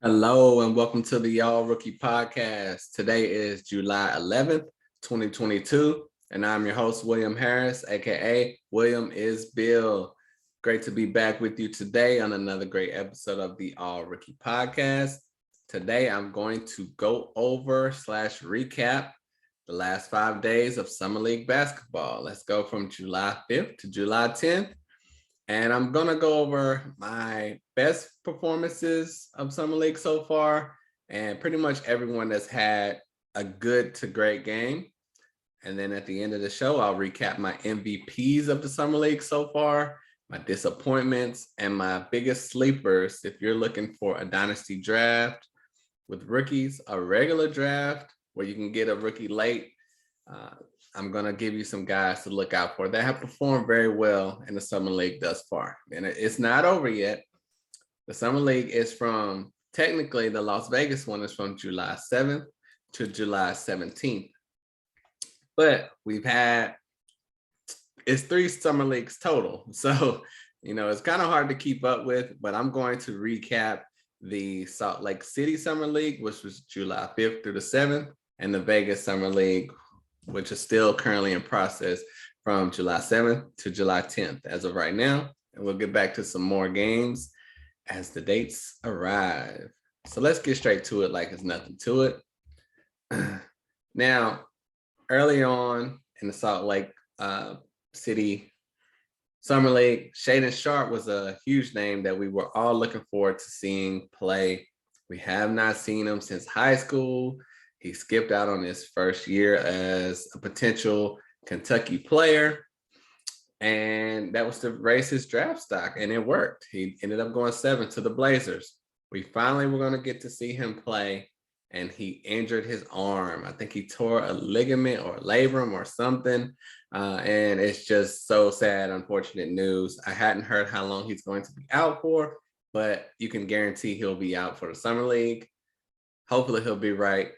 Hello and welcome to the Y'all Rookie Podcast. Today is July 11th, 2022, and I'm your host, William Harris, aka William is Bill. Great to be back with you today on another great episode of the All Rookie Podcast. Today I'm going to go over / recap the last 5 days of Summer League basketball. Let's go from July 5th to July 10th. And I'm going to go over my best performances of Summer League so far and pretty much everyone that's had a good to great game. And then at the end of the show, I'll recap my MVPs of the Summer League so far, my disappointments, and my biggest sleepers. If you're looking for a dynasty draft with rookies, a regular draft where you can get a rookie late, I'm going to give you some guys to look out for that have performed very well in the Summer League thus far. And it's not over yet. The Summer League is from, technically, the Las Vegas one is from July 7th to July 17th. But it's 3 Summer Leagues total. So, it's kind of hard to keep up with, but I'm going to recap the Salt Lake City Summer League, which was July 5th through the 7th, and the Vegas Summer League, which is still currently in process from July 7th to July 10th as of right now. And we'll get back to some more games as the dates arrive. So let's get straight to it like it's nothing to it. Now, early on in the Salt Lake City Summer League, Shaedon Sharpe was a huge name that we were all looking forward to seeing play. We have not seen him since high school. He skipped out on his first year as a potential Kentucky player, and that was to raise his draft stock, and it worked. He ended up going 7 to the Blazers. We finally were going to get to see him play, and he injured his arm. I think he tore a ligament or labrum or something, and it's just so sad, unfortunate news. I hadn't heard how long he's going to be out for, but you can guarantee he'll be out for the Summer League. Hopefully he'll be right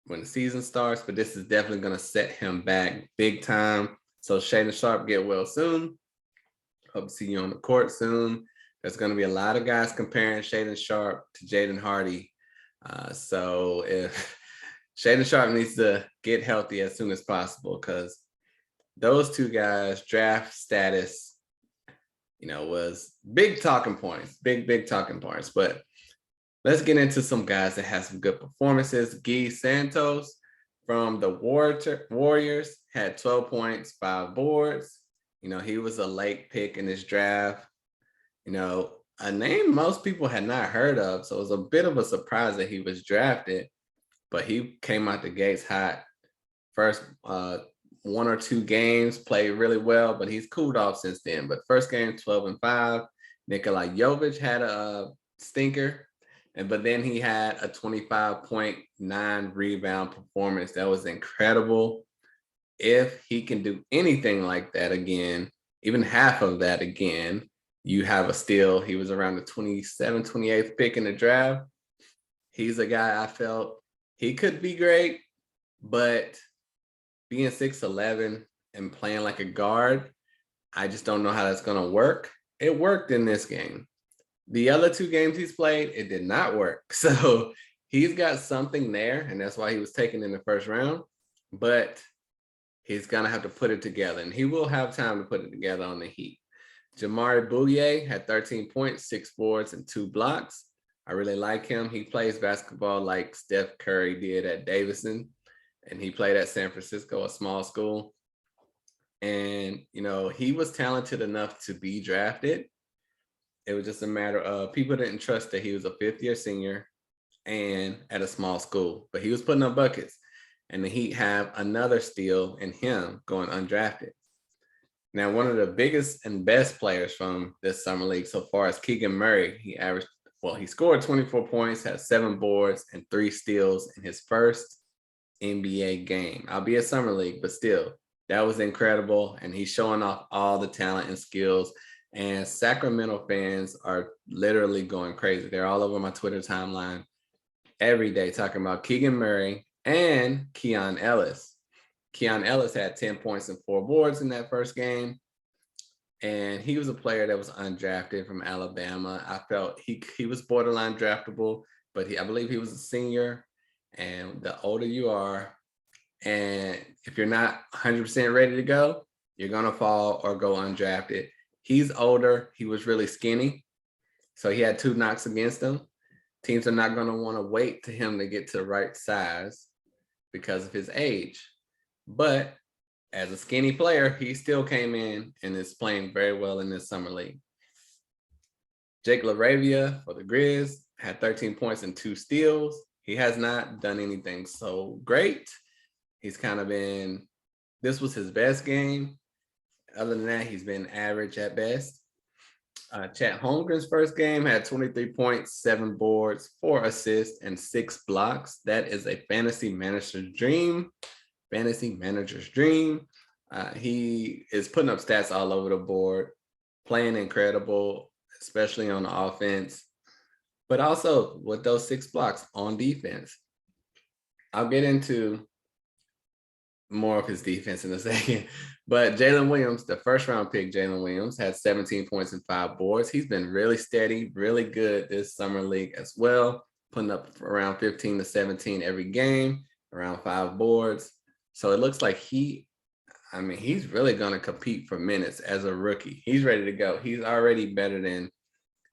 when the season starts, but this is definitely going to set him back big time. So Shaedon Sharpe, get well soon. Hope to see you on the court soon. There's going to be a lot of guys comparing Shaedon Sharpe to Jaden Hardy. So if Shaedon Sharpe needs to get healthy as soon as possible, because those two guys' draft status, was big talking points, big talking points. But let's get into some guys that had some good performances. Guy Santos from the Warriors had 12 points, 5 boards. He was a late pick in this draft. A name most people had not heard of. So it was a bit of a surprise that he was drafted, but he came out the gates hot. First 1 or 2 games, played really well, but he's cooled off since then. But first game, 12-5. Nikola Jovic had a stinker. But then he had a 25.9 rebound performance. That was incredible. If he can do anything like that again, even half of that again, you have a steal. He was around the 28th pick in the draft. He's a guy I felt he could be great, but being 6'11" and playing like a guard, I just don't know how that's going to work. It worked in this game. The other 2 games he's played, it did not work. So he's got something there, and that's why he was taken in the first round. But he's going to have to put it together, and he will have time to put it together on the Heat. Jamari Bouye had 13 points, 6 boards, and 2 blocks. I really like him. He plays basketball like Steph Curry did at Davidson, and he played at San Francisco, a small school. And, he was talented enough to be drafted. It was just a matter of people didn't trust that he was a 5th-year senior and at a small school, but he was putting up buckets. And the Heat have another steal in him going undrafted. Now, one of the biggest and best players from this Summer League so far is Keegan Murray. He scored 24 points, had 7 boards, and 3 steals in his first NBA game. Albeit Summer League, but still, that was incredible. And he's showing off all the talent and skills. And Sacramento fans are literally going crazy. They're all over my Twitter timeline every day talking about Keegan Murray and Keon Ellis. Keon Ellis had 10 points and 4 boards in that first game. And he was a player that was undrafted from Alabama. I felt he was borderline draftable but I believe he was a senior. And the older you are, and if you're not 100% ready to go, you're going to fall or go undrafted. He's older. He was really skinny. So he had 2 knocks against him. Teams are not going to want to wait to him to get to the right size because of his age. But as a skinny player, he still came in and is playing very well in this summer league. Jake LaRavia for the Grizz had 13 points and 2 steals. He has not done anything so great. He's kind of been, this was his best game. Other than that, he's been average at best. Chet Holmgren's first game had 23 points, 7 boards, 4 assists, and 6 blocks. That is a fantasy manager's dream. Fantasy manager's dream. He is putting up stats all over the board, playing incredible, especially on the offense, but also with those 6 blocks on defense. I'll get into more of his defense in a second. But Jalen Williams, the first round pick, Jalen Williams, had 17 points and 5 boards. He's been really steady, really good this summer league as well, putting up around 15 to 17 every game, around 5 boards. So it looks like he's really going to compete for minutes as a rookie. He's ready to go. He's already better than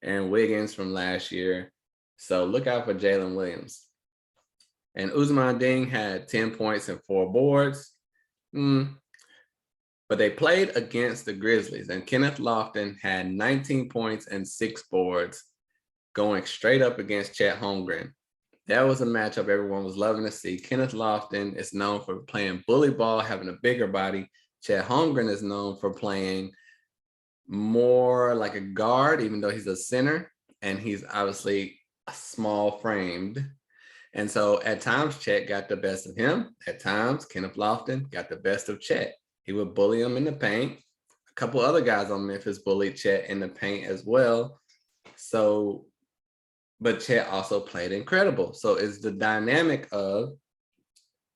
Aaron Wiggins from last year. So look out for Jalen Williams. And Ousmane Dieng had 10 points and 4 boards. But they played against the Grizzlies, and Kenneth Lofton had 19 points and 6 boards going straight up against Chet Holmgren. That was a matchup everyone was loving to see. Kenneth Lofton is known for playing bully ball, having a bigger body. Chet Holmgren is known for playing more like a guard, even though he's a center, and he's obviously small framed. And so at times, Chet got the best of him. At times, Kenneth Lofton got the best of Chet. He would bully him in the paint. A couple other guys on Memphis bullied Chet in the paint as well. So, but Chet also played incredible. So it's the dynamic of,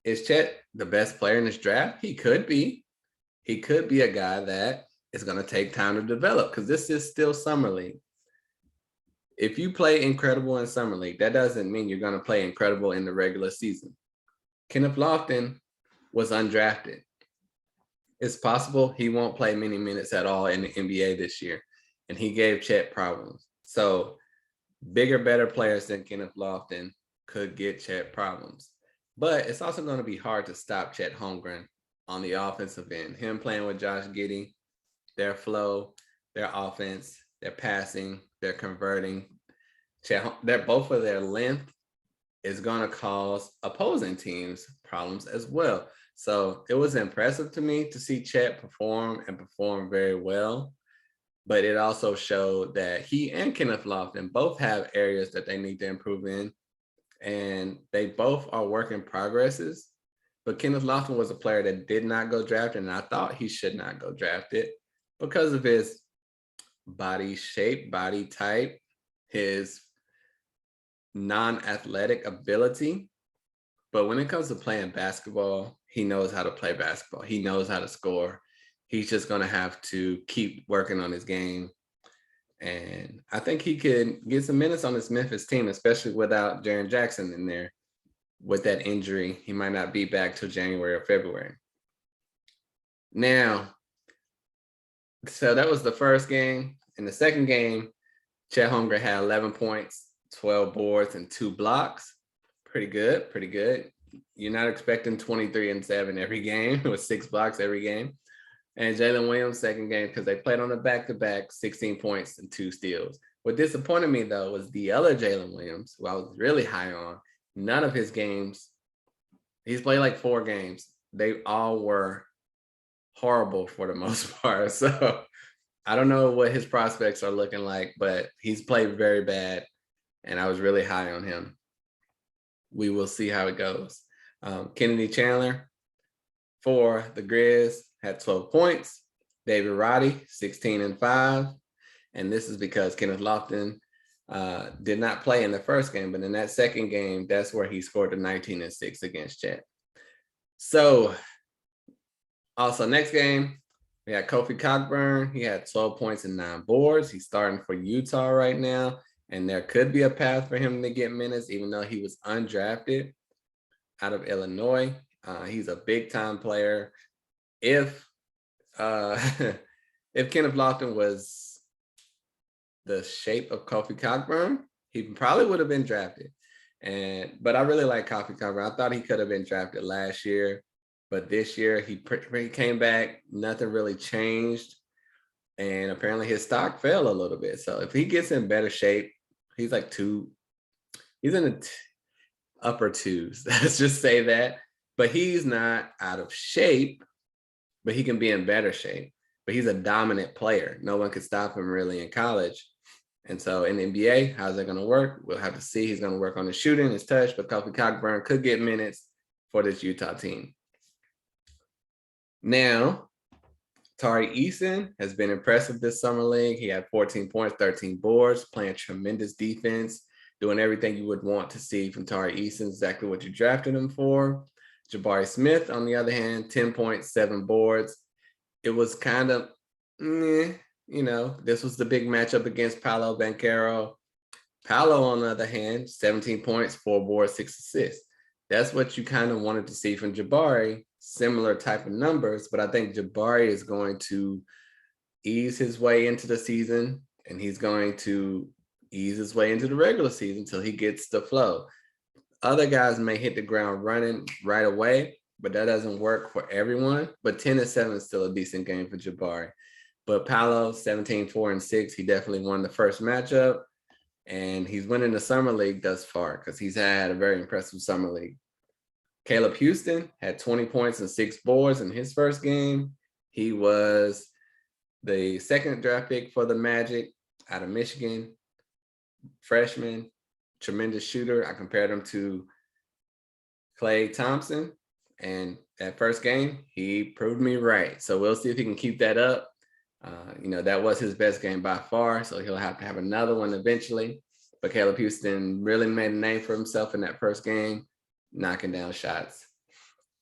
is Chet the best player in this draft? He could be. He could be a guy that is going to take time to develop because this is still summer league. If you play incredible in summer league, that doesn't mean you're going to play incredible in the regular season. Kenneth Lofton was undrafted. It's possible he won't play many minutes at all in the NBA this year, and he gave Chet problems. So bigger, better players than Kenneth Lofton could get Chet problems. But it's also going to be hard to stop Chet Holmgren on the offensive end. Him playing with Josh Giddey, their flow, their offense, their passing, their converting, both of their length is going to cause opposing teams problems as well. So it was impressive to me to see Chet perform very well. But it also showed that he and Kenneth Lofton both have areas that they need to improve in. And they both are work in progresses. But Kenneth Lofton was a player that did not go drafted, and I thought he should not go drafted because of his body shape, body type, his non-athletic ability. But when it comes to playing basketball, he knows how to play basketball. He knows how to score. He's just going to have to keep working on his game. And I think he could get some minutes on this Memphis team, especially without Jaren Jackson in there. With that injury, he might not be back till January or February. Now, so that was the first game. In the second game, Chet Holmgren had 11 points, 12 boards, and 2 blocks. Pretty good, pretty good. You're not expecting 23 and 7 every game with 6 blocks every game. And Jalen Williams' second game, because they played on a back-to-back, 16 points and 2 steals. What disappointed me, though, was the other Jalen Williams, who I was really high on. None of his games, he's played like 4 games. They all were horrible for the most part. So I don't know what his prospects are looking like, but he's played very bad, and I was really high on him. We will see how it goes. Kennedy Chandler for the Grizz had 12 points. David Roddy, 16 and 5. And this is because Kenneth Lofton did not play in the first game, but in that second game, that's where he scored the 19 and 6 against Chet. So also next game, we had Kofi Cockburn. He had 12 points and 9 boards. He's starting for Utah right now. And there could be a path for him to get minutes, even though he was undrafted out of Illinois. He's a big time player. If if Kenneth Lofton was the shape of Kofi Cockburn, he probably would have been drafted. But I really like Kofi Cockburn. I thought he could have been drafted last year, but this year he came back. Nothing really changed, and apparently his stock fell a little bit. So if he gets in better shape, he's like two. He's in the upper twos. Let's just say that. But he's not out of shape, but he can be in better shape. But he's a dominant player. No one could stop him really in college. And so in the NBA, how's that going to work? We'll have to see. He's going to work on his shooting, his touch, but Kofi Cockburn could get minutes for this Utah team. Now, Tari Eason has been impressive this summer league. He had 14 points, 13 boards, playing tremendous defense, doing everything you would want to see from Tari Eason, exactly what you drafted him for. Jabari Smith, on the other hand, 10 points, 7 boards. It was kind of, this was the big matchup against Paolo Banchero. Paolo, on the other hand, 17 points, 4 boards, 6 assists. That's what you kind of wanted to see from Jabari, similar type of numbers, but I think Jabari is going to ease his way into the season, and he's going to ease his way into the regular season until he gets the flow. Other guys may hit the ground running right away, but that doesn't work for everyone. But 10-7 is still a decent game for Jabari. But Paolo, 17, 4, and 6, he definitely won the first matchup. And he's winning the summer league thus far because he's had a very impressive summer league. Caleb Houston had 20 points and 6 boards in his first game. He was the second draft pick for the Magic out of Michigan. Freshman, tremendous shooter. I compared him to Klay Thompson. And that first game, he proved me right. So we'll see if he can keep that up. That was his best game by far. So he'll have to have another one eventually. But Caleb Houston really made a name for himself in that first game, knocking down shots.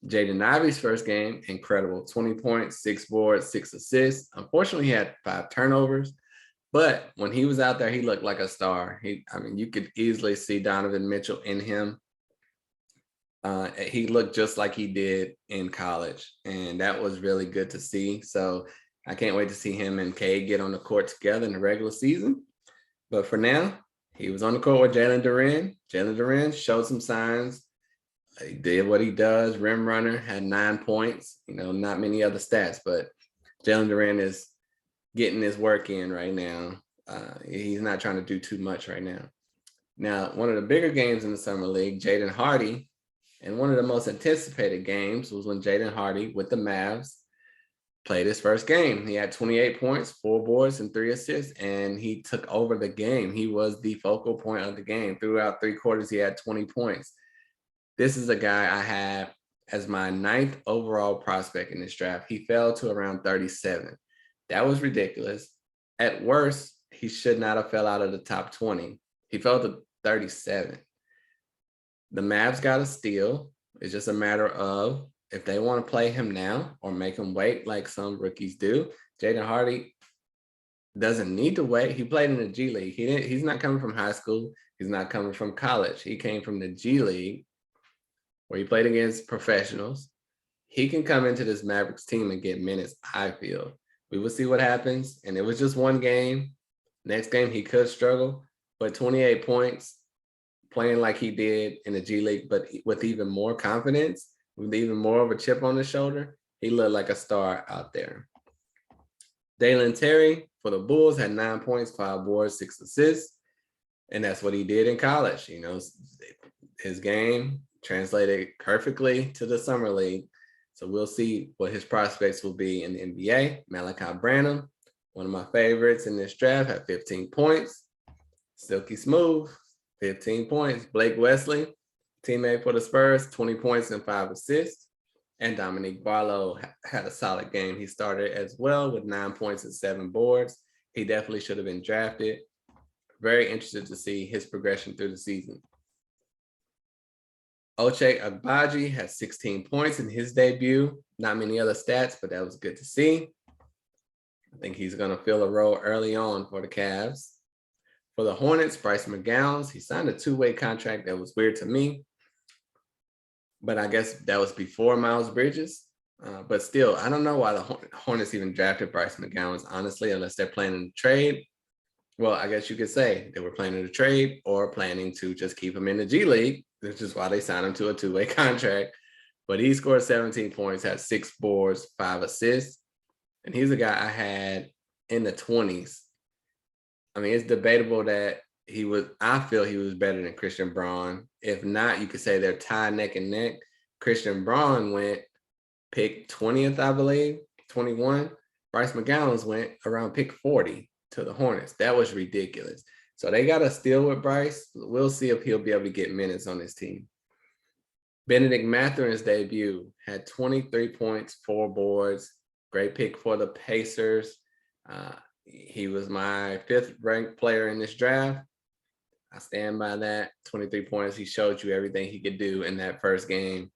Jaden Ivey's first game, incredible. 20 points, 6 boards, 6 assists. Unfortunately, he had 5 turnovers. But when he was out there, he looked like a star. You could easily see Donovan Mitchell in him. He looked just like he did in college, and that was really good to see. So I can't wait to see him and Cade get on the court together in the regular season. But for now, he was on the court with Jalen Duren. Jalen Duren showed some signs. He did what he does. Rim runner, had 9 points. Not many other stats, but Jalen Duren is getting his work in right now. He's not trying to do too much right now. Now, one of the bigger games in the summer league, Jaden Hardy, and one of the most anticipated games was when Jaden Hardy with the Mavs played his first game. He had 28 points, 4 boards, and 3 assists, and he took over the game. He was the focal point of the game. Throughout 3 quarters, he had 20 points. This is a guy I have as my 9th overall prospect in this draft. He fell to around 37. That was ridiculous. At worst, he should not have fell out of the top 20. He fell to 37. The Mavs got a steal. It's just a matter of if they want to play him now or make him wait like some rookies do. Jaden Hardy doesn't need to wait. He played in the G League. He's not coming from high school. He's not coming from college. He came from the G League where he played against professionals. He can come into this Mavericks team and get minutes, I feel. We will see what happens. And it was just one game. Next game, he could struggle, but 28 points, playing like he did in the G League, but with even more confidence, with even more of a chip on his shoulder, he looked like a star out there. Dalen Terry for the Bulls had 9 points, 5 boards, 6 assists, and that's what he did in college. His game translated perfectly to the summer league. So we'll see what his prospects will be in the NBA. Malachi Branham, one of my favorites in this draft, had 15 points. Silky Smooth, 15 points. Blake Wesley, teammate for the Spurs, 20 points and 5 assists. And Dominique Barlow had a solid game. He started as well with 9 points and 7 boards. He definitely should have been drafted. Very interested to see his progression through the season. Ochai Agbaji had 16 points in his debut. Not many other stats, but that was good to see. I think he's going to fill a role early on for the Cavs. For the Hornets, Bryce McGowns, he signed a 2-way contract that was weird to me, but I guess that was before Miles Bridges. But still, I don't know why the Hornets even drafted Bryce McGowns, honestly, unless they're planning to trade. Well, I guess you could say they were planning to trade or planning to just keep him in the G League, which is why they signed him to a 2-way contract. But he scored 17 points, had 6 boards, 5 assists. And he's a guy I had in the 20s. I mean, it's debatable that I feel he was better than Christian Braun. If not, you could say they're tied neck and neck. Christian Braun went pick 20th, I believe, 21. Bryce McGowns went around pick 40 to the Hornets. That was ridiculous. So they got a steal with Bryce. We'll see if he'll be able to get minutes on this team. Benedict Mathurin's debut had 23 points, 4 boards. Great pick for the Pacers. He was my 5th ranked player in this draft. I stand by that. 23 points. He showed you everything he could do in that first game.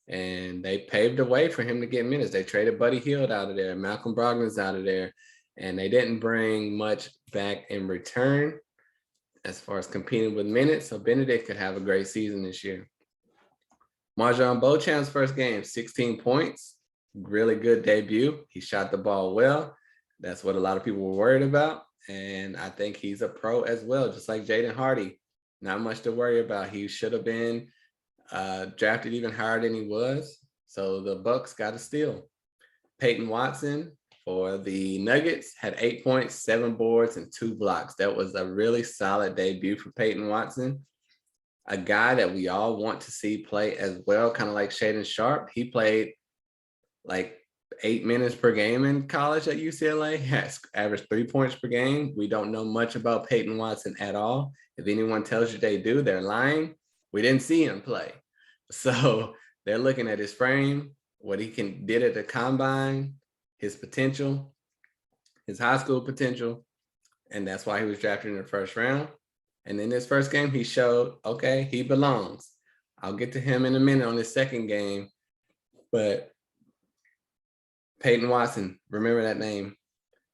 And they paved the way for him to get minutes. They traded Buddy Hield out of there. Malcolm Brogdon's out of there. And they didn't bring much back in return as far as competing with minutes. So Benedict could have a great season this year. Marjon Beauchamp's first game, 16 points. Really good debut. He shot the ball well. That's what a lot of people were worried about. And I think he's a pro as well, just like Jaden Hardy. Not much to worry about. He should have been drafted even higher than he was. So the Bucks got a steal. Peyton Watson for the Nuggets had 8 points, 7 boards, and 2 blocks. That was a really solid debut for Peyton Watson. A guy that we all want to see play as well, kind of like Shaedon Sharpe. He played like 8 minutes per game in college at UCLA, has averaged 3 points per game. We don't know much about Peyton Watson at all. If anyone tells you they do, they're lying. We didn't see him play. So they're looking at his frame, what he did at the combine, his potential, his high school potential, and that's why he was drafted in the first round. And in this first game, he showed, okay, he belongs. I'll get to him in a minute on his second game, but Peyton Watson, remember that name.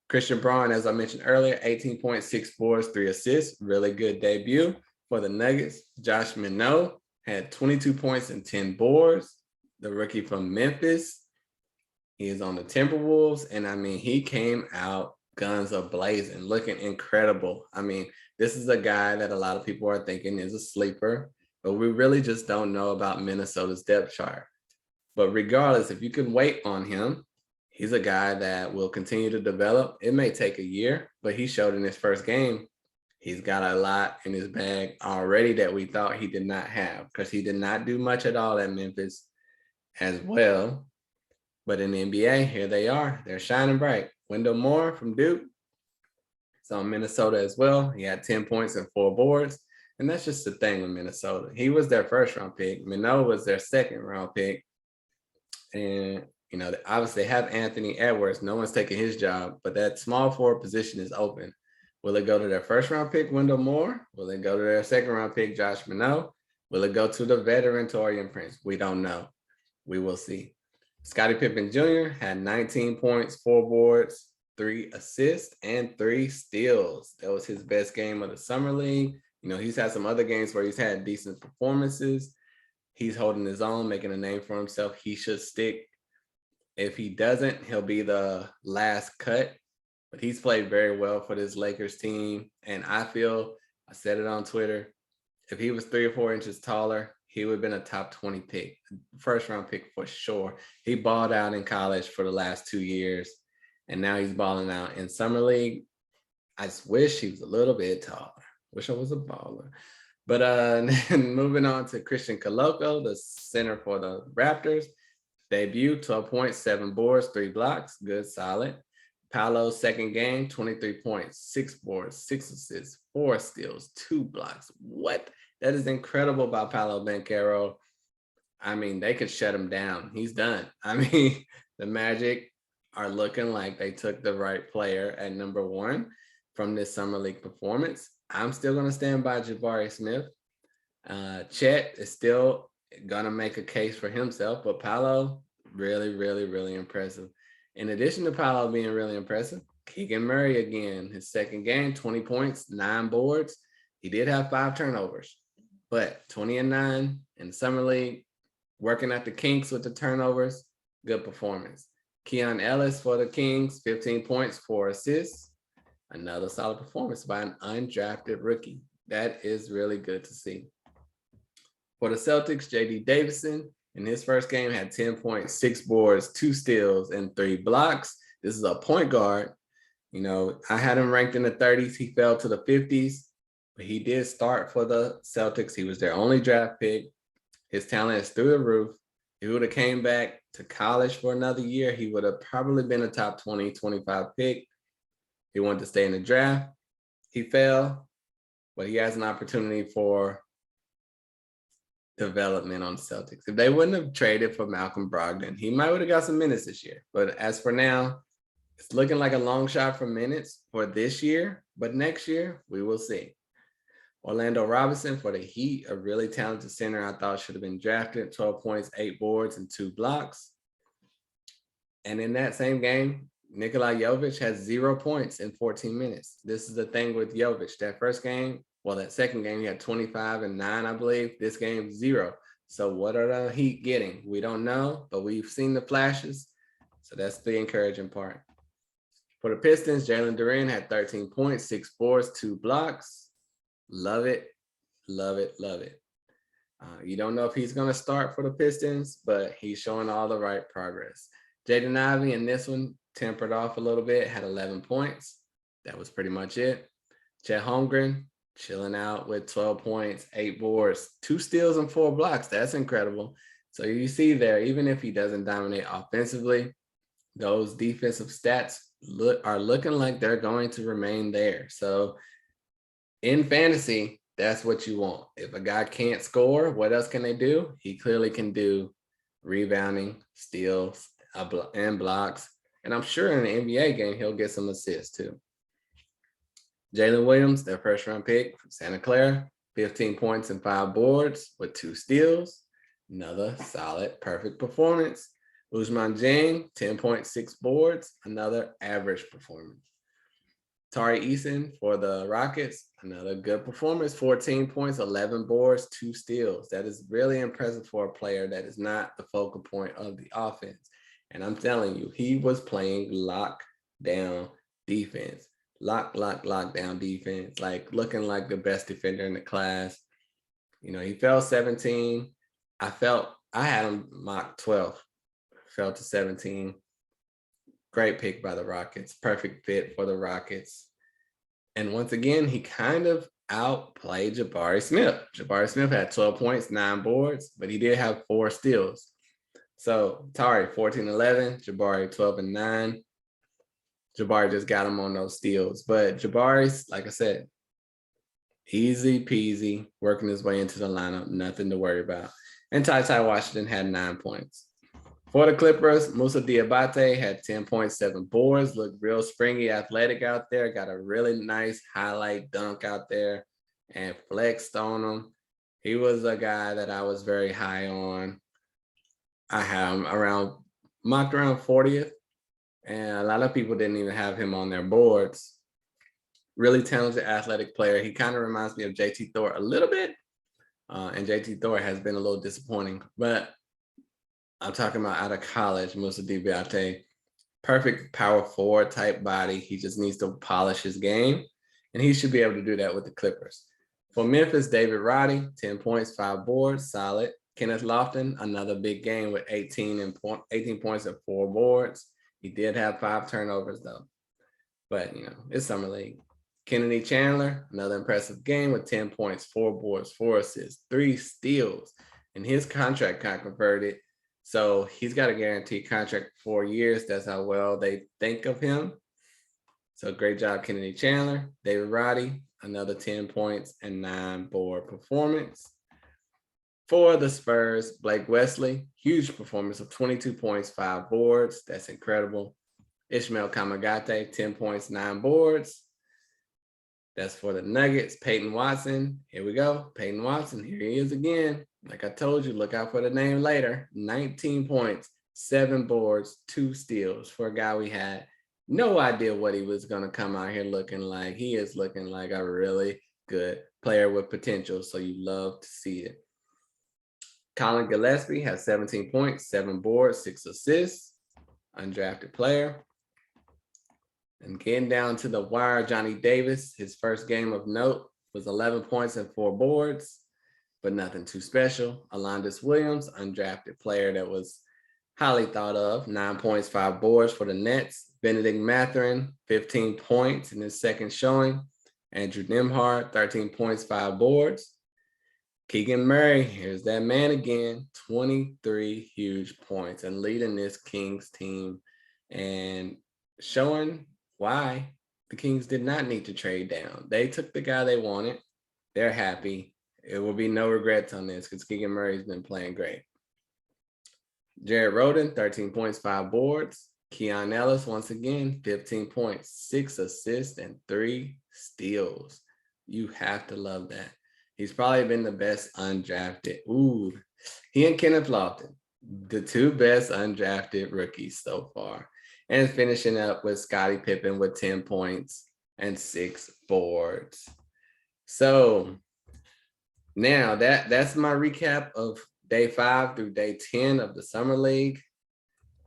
Christian Braun, as I mentioned earlier, 18.6 boards, 3 assists, really good debut for the Nuggets. Josh Minot had 22 points and 10 boards, the rookie from Memphis. He is on the Timberwolves, and I mean, he came out guns a-blazing, looking incredible. I mean, this is a guy that a lot of people are thinking is a sleeper, but we really just don't know about Minnesota's depth chart. But regardless, if you can wait on him, he's a guy that will continue to develop. It may take a year, but he showed in his first game, he's got a lot in his bag already that we thought he did not have, because he did not do much at all at Memphis as well. But in the NBA, here they are. They're shining bright. Wendell Moore from Duke. It's on Minnesota as well. He had 10 points and 4 boards. And that's just the thing with Minnesota. He was their first round pick. Minot was their second round pick. And, you know, obviously they have Anthony Edwards. No one's taking his job, but that small forward position is open. Will it go to their first round pick, Wendell Moore? Will it go to their second round pick, Josh Minot? Will it go to the veteran Taurean Prince? We don't know. We will see. Scottie Pippen Jr. had 19 points, 4 boards, 3 assists, and 3 steals. That was his best game of the summer league. You know, he's had some other games where he's had decent performances. He's holding his own, making a name for himself. He should stick. If he doesn't, he'll be the last cut. But he's played very well for this Lakers team. And I said it on Twitter, if he was 3 or 4 inches taller, he would have been a top 20 pick, first round pick for sure. He balled out in college for the last 2 years, and now he's balling out in summer league. I just wish he was a little bit taller. Wish I was a baller. But moving on to Christian Coloco, the center for the Raptors. Debut, 12 points, 7 boards, 3 blocks. Good, solid. Paolo's second game, 23 points, 6 boards, 6 assists, 4 steals, 2 blocks. What? That is incredible by Paolo Banchero. I mean, they could shut him down. He's done. I mean, the Magic are looking like they took the right player at number 1 from this summer league performance. I'm still going to stand by Jabari Smith. Chet is still going to make a case for himself, but Paolo, really, really, really impressive. In addition to Paolo being really impressive, Keegan Murray again, his second game, 20 points, 9 boards. He did have 5 turnovers, but 20 and 9 in the summer league, working at the kinks with the turnovers, good performance. Keon Ellis for the Kings, 15 points, 4 assists. Another solid performance by an undrafted rookie. That is really good to see. For the Celtics, J.D. Davison in his first game had 10 points, 6 boards, 2 steals, and 3 blocks. This is a point guard. You know, I had him ranked in the 30s. He fell to the 50s, but he did start for the Celtics. He was their only draft pick. His talent is through the roof. If he would have came back to college for another year, he would have probably been a top 20, 25 pick. He wanted to stay in the draft. He fell, but he has an opportunity for development on the Celtics. If they wouldn't have traded for Malcolm Brogdon, he might have got some minutes this year. But as for now, it's looking like a long shot for minutes for this year, but next year we will see. Orlando Robinson for the Heat, a really talented center I thought should have been drafted, 12 points, 8 boards, and 2 blocks. And in that same game, Nikola Jovic has 0 points in 14 minutes. This is the thing with Jovic. That first game, well, that second game, he had 25 and 9, I believe. This game, 0. So what are the Heat getting? We don't know, but we've seen the flashes. So that's the encouraging part. For the Pistons, Jalen Duren had 13 points, 6 boards, 2 blocks. Love it, love it, love it. You don't know if he's going to start for the Pistons, but he's showing all the right progress. Jaden Ivey in this one tempered off a little bit, had 11 points. That was pretty much it. Chet Holmgren chilling out with 12 points, 8 boards, 2 steals, and 4 blocks. That's incredible. So you see there, even if he doesn't dominate offensively, those defensive stats are looking like they're going to remain there. So in fantasy, that's what you want. If a guy can't score, what else can they do? He clearly can do rebounding, steals, and blocks. And I'm sure in the NBA game, he'll get some assists too. Jalen Williams, their first round pick from Santa Clara, 15 points and 5 boards with 2 steals. Another solid, perfect performance. Ousmane Dieng, 10.6 boards, another average performance. Tari Eason for the Rockets, another good performance, 14 points, 11 boards, 2 steals. That is really impressive for a player that is not the focal point of the offense. And I'm telling you, he was playing lockdown defense, lockdown defense, like looking like the best defender in the class. You know, he fell 17. I had him mock 12, fell to 17. Great pick by the Rockets, perfect fit for the Rockets. And once again, he kind of outplayed Jabari Smith. Jabari Smith had 12 points, 9 boards, but he did have 4 steals. So Tari, 14-11, Jabari 12 and 9. Jabari just got him on those steals. But Jabari's, like I said, easy peasy, working his way into the lineup, nothing to worry about. And Ty Washington had 9 points. For the Clippers, Musa Diabate had 10.7 boards, looked real springy, athletic out there, got a really nice highlight dunk out there and flexed on him. He was a guy that I was very high on. I have him mocked around 40th, and a lot of people didn't even have him on their boards. Really talented athletic player. He kind of reminds me of JT Thor a little bit, and JT Thor has been a little disappointing, but I'm talking about out of college, Musa Diabate, perfect power forward type body. He just needs to polish his game, and he should be able to do that with the Clippers. For Memphis, David Roddy, 10 points, 5 boards, solid. Kenneth Lofton, another big game with 18 points and 4 boards. He did have 5 turnovers though, but you know, it's summer league. Kennedy Chandler, another impressive game with 10 points, 4 boards, 4 assists, 3 steals, and his contract got converted. So he's got a guaranteed contract for 4 years. That's how well they think of him. So great job, Kennedy Chandler. David Roddy, another 10 points and 9 board performance. For the Spurs, Blake Wesley, huge performance of 22 points, 5 boards. That's incredible. Ishmael Kamagate, 10 points, 9 boards. That's for the Nuggets. Peyton Watson, here we go. Peyton Watson, here he is again. Like I told you, look out for the name later. 19 points, 7 boards, 2 steals for a guy we had No idea what he was going to come out here looking like. He is looking like a really good player with potential, so you love to see it. Colin Gillespie has 17 points, 7 boards, 6 assists, undrafted player. And getting down to the wire, Johnny Davis, his first game of note was 11 points and 4 boards, but nothing too special. Alondis Williams, undrafted player that was highly thought of, 9 points, 5 boards for the Nets. Benedict Mathurin, 15 points in his second showing. Andrew Nembhard, 13 points, 5 boards. Keegan Murray, here's that man again, 23 huge points and leading this Kings team and showing why the Kings did not need to trade down. They took the guy they wanted. They're happy. It will be no regrets on this because Keegan Murray's been playing great. Jared Rhoden, 13 points, 5 boards. Keon Ellis, once again, 15 points, 6 assists, and 3 steals. You have to love that. He's probably been the best undrafted. Ooh, he and Kenneth Lofton, the 2 best undrafted rookies so far. And finishing up with Scottie Pippen with 10 points and 6 boards. So now that's my recap of day 5 through day 10 of the Summer League.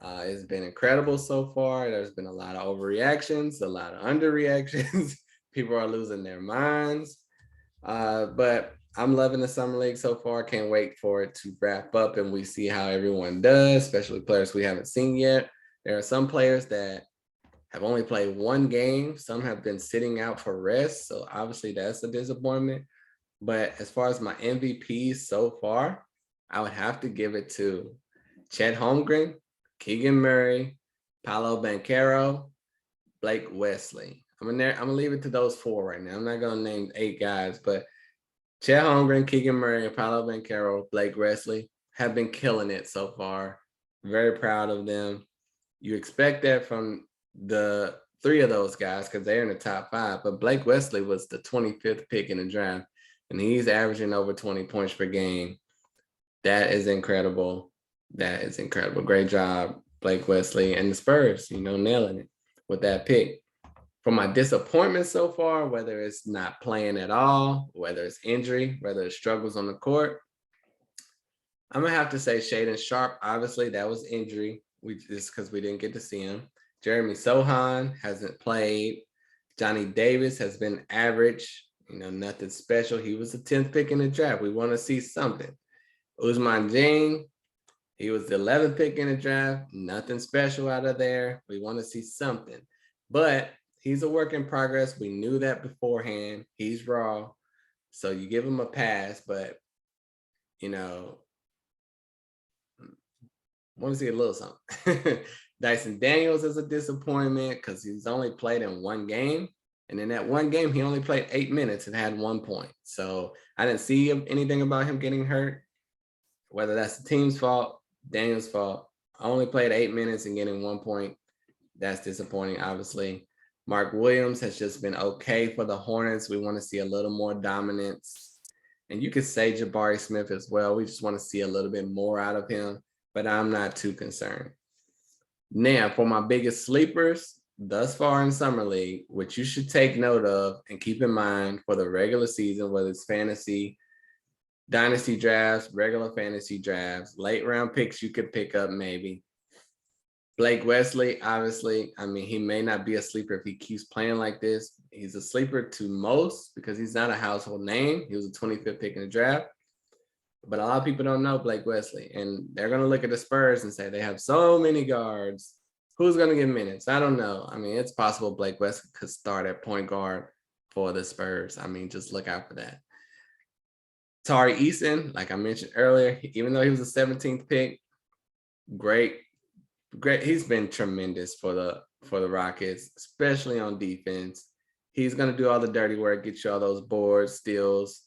It's been incredible so far. There's been a lot of overreactions, a lot of underreactions. People are losing their minds. But I'm loving the Summer League so far. Can't wait for it to wrap up and we see how everyone does, especially players we haven't seen yet. There are some players that have only played 1 game. Some have been sitting out for rest. So obviously that's a disappointment. But as far as my MVPs so far, I would have to give it to Chet Holmgren, Keegan Murray, Paolo Banchero, Blake Wesley. I'm gonna leave it to those 4 right now. I'm not gonna name 8 guys, but Chet Holmgren, Keegan Murray, Paolo Banchero, Blake Wesley have been killing it so far. Very proud of them. You expect that from the 3 of those guys because they're in the top 5, but Blake Wesley was the 25th pick in the draft, and he's averaging over 20 points per game. That is incredible. That is incredible. Great job, Blake Wesley and the Spurs, nailing it with that pick. For my disappointment so far, whether it's not playing at all, whether it's injury, whether it's struggles on the court, I'm going to have to say Shaedon Sharpe. Obviously, that was injury. Just because we didn't get to see him. Jeremy Sohan hasn't played. Johnny Davis has been average, nothing special. He was the 10th pick in the draft. We want to see something. Ousmane Dieng, he was the 11th pick in the draft. Nothing special out of there. We want to see something. But he's a work in progress. We knew that beforehand. He's raw. So you give him a pass, but, want to see a little something. Dyson Daniels is a disappointment because he's only played in 1 game. And in that 1 game, he only played 8 minutes and had 1 point. So I didn't see anything about him getting hurt. Whether that's the team's fault, Daniels' fault. I only played 8 minutes and getting 1 point. That's disappointing, obviously. Mark Williams has just been okay for the Hornets. We want to see a little more dominance. And you could say Jabari Smith as well. We just want to see a little bit more out of him, but I'm not too concerned. Now, for my biggest sleepers thus far in Summer League, which you should take note of and keep in mind for the regular season, whether it's fantasy, dynasty drafts, regular fantasy drafts, late round picks you could pick up maybe. Blake Wesley, obviously, he may not be a sleeper if he keeps playing like this. He's a sleeper to most because he's not a household name. He was a 25th pick in the draft. But a lot of people don't know Blake Wesley, and they're going to look at the Spurs and say they have so many guards. Who's going to get minutes? I don't know. It's possible Blake Wesley could start at point guard for the Spurs. Just look out for that. Tari Eason, like I mentioned earlier, even though he was a 17th pick, great. He's been tremendous for the Rockets, especially on defense. He's going to do all the dirty work, get you all those boards, steals,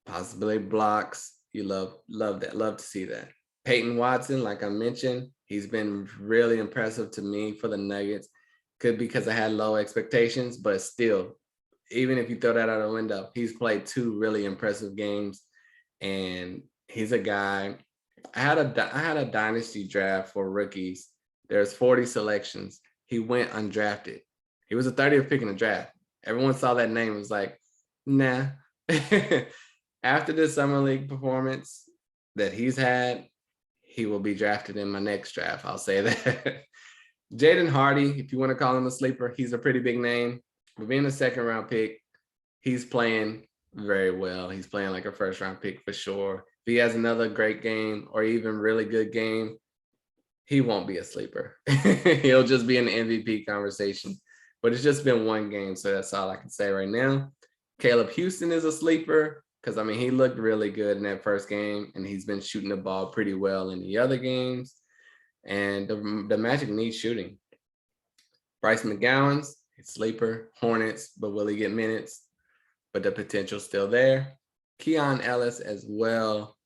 possibly blocks. You love that. Love to see that. Peyton Watson, like I mentioned, he's been really impressive to me for the Nuggets. Could be because I had low expectations, but still, even if you throw that out the window, he's played 2 really impressive games, and he's a guy. I had a dynasty draft for rookies. There's 40 selections. he went undrafted. He was the 30th pick in the draft. Everyone saw that name and was like, nah. After the summer league performance that he's had, he will be drafted in my next draft. I'll say that. Jaden Hardy, if you want to call him a sleeper, he's a pretty big name. But being a second round pick, he's playing very well. He's playing like a first round pick for sure. If he has another great game or even really good game, he won't be a sleeper. He'll just be in the MVP conversation. But it's just been one game, so that's all I can say right now. Caleb Houston is a sleeper because, I mean, he looked really good in that first game, and he's been shooting the ball pretty well in the other games. And the Magic need shooting. Bryce McGowan's a sleeper, Hornets, but will he get minutes? But the potential's still there. Keon Ellis as well.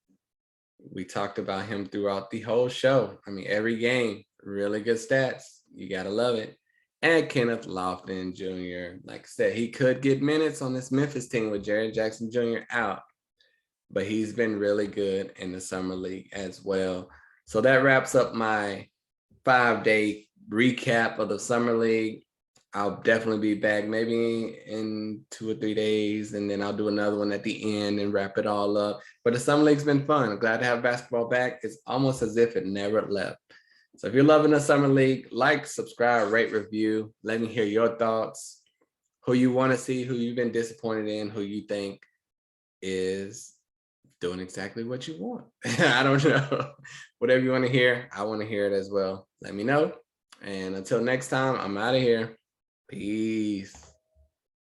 We talked about him throughout the whole show. I mean, every game, really good stats. You got to love it. And Kenneth Lofton Jr. Like I said, he could get minutes on this Memphis team with Jaren Jackson Jr. out, but he's been really good in the summer league as well. So that wraps up my 5-day recap of the summer league. I'll definitely be back maybe in 2 or 3 days, and then I'll do another one at the end and wrap it all up. But the summer league's been fun. I'm glad to have basketball back. It's almost as if it never left. So if you're loving the summer league, like, subscribe, rate, review. Let me hear your thoughts, who you want to see, who you've been disappointed in, who you think is doing exactly what you want. I don't know. Whatever you want to hear, I want to hear it as well. Let me know. And until next time, I'm out of here. Peace.